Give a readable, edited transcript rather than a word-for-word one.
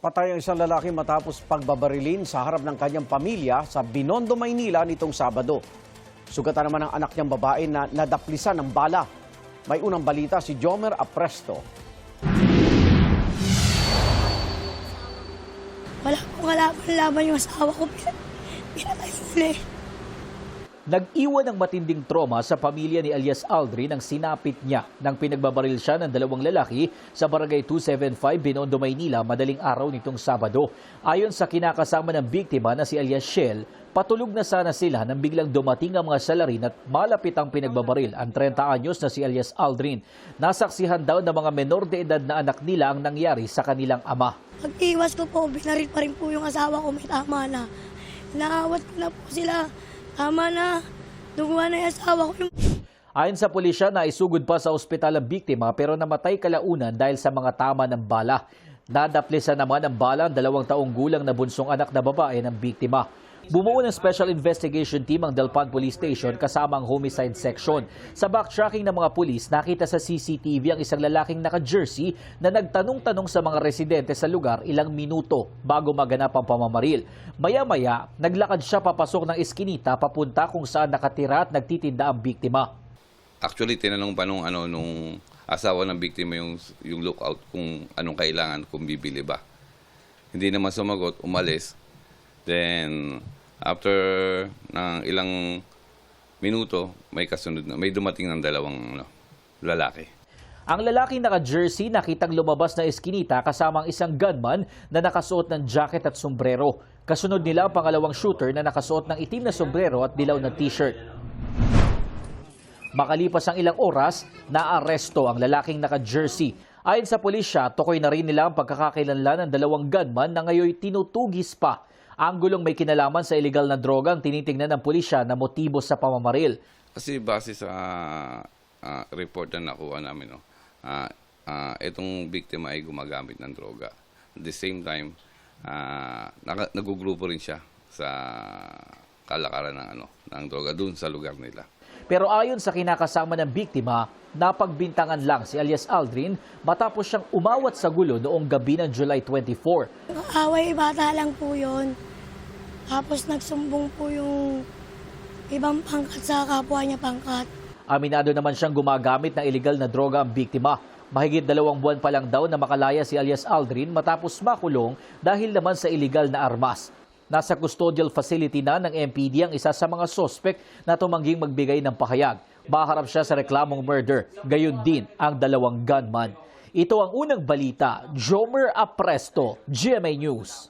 Patay ang isang lalaki matapos pagbabarilin sa harap ng kanyang pamilya sa Binondo, Maynila nitong Sabado. Sugatan naman ang anak niyang babae na nadaplisan ng bala. May unang balita si Jomer Apresto. Wala pong kalaban yung asawa ko. Pinatay nila. Nag-iwan ng matinding trauma sa pamilya ni alias Aldrin nang sinapit niya nang pinagbabaril siya ng dalawang lalaki sa Barangay 275, Binondo, Maynila madaling araw nitong Sabado. Ayon sa kinakasama ng biktima na si alias Shell, patulog na sana sila nang biglang dumating ang mga salarin at malapit ang pinagbabaril ang 30 anyos na si alias Aldrin. Nasaksihan daw ng mga menor de edad na anak nila ang nangyari sa kanilang ama. Pag-iwas ko po, binaril pa rin po yung asawa ko, may tama na. Inaawat ko na po sila. Tama na, duguan na yung asawa ko. Ayon sa pulisya, naisugod pa sa ospital ang biktima pero namatay kalaunan dahil sa mga tama ng bala. Nadaplisan naman ang bala ang 2 taong gulang na bunsong anak na babae ng biktima. Bumuo ng Special Investigation Team ang Dalpan Police Station kasama ang Homicide Section. Sa backtracking ng mga pulis, nakita sa CCTV ang isang lalaking naka-jersey na nagtanong-tanong sa mga residente sa lugar ilang minuto bago maganap ang pamamaril. Maya-maya, naglakad siya papasok ng eskinita papunta kung saan nakatira at nagtitinda ang biktima. Actually, tinanong pa nung asawa ng biktima yung lookout kung anong kailangan, kung bibili ba. Hindi naman sumagot, umalis. Then, after ng ilang minuto, may dumating ng 2 lalaki. Ang lalaking naka-jersey nakitang lumabas na eskinita kasama ang isang gunman na nakasuot ng jacket at sombrero. Kasunod nila ang pangalawang shooter na nakasuot ng itim na sombrero at dilaw na t-shirt. Makalipas ang ilang oras, naaresto ang lalaking naka-jersey. Ayon sa pulisya, tukoy na rin nila ang pagkakakilanlan ng 2 gunman na ngayon tinutugis pa. Ang gulong may kinalaman sa illegal na droga ang tinitingnan ng pulisya na motibo sa pamamaril. Kasi base sa report na nakuha namin, itong biktima ay gumagamit ng droga. At the same time, nagugrupo rin siya sa kalakaran ng droga dun sa lugar nila. Pero ayon sa kinakasama ng biktima, napagbintangan lang si alias Aldrin matapos siyang umawat sa gulo noong gabi ng July 24. Away bata lang po yun. Tapos nagsumbong po yung ibang pangkat sa kapwa niya pangkat. Aminado naman siyang gumagamit ng illegal na droga ang biktima. Mahigit 2 buwan pa lang daw na makalaya si alias Aldrin matapos makulong dahil naman sa illegal na armas. Nasa custodial facility na ng MPD ang isa sa mga sospek na tumangging magbigay ng pahayag. Maharap siya sa reklamong murder, gayon din ang 2 gunman. Ito ang unang balita. Jomer Apresto, GMA News.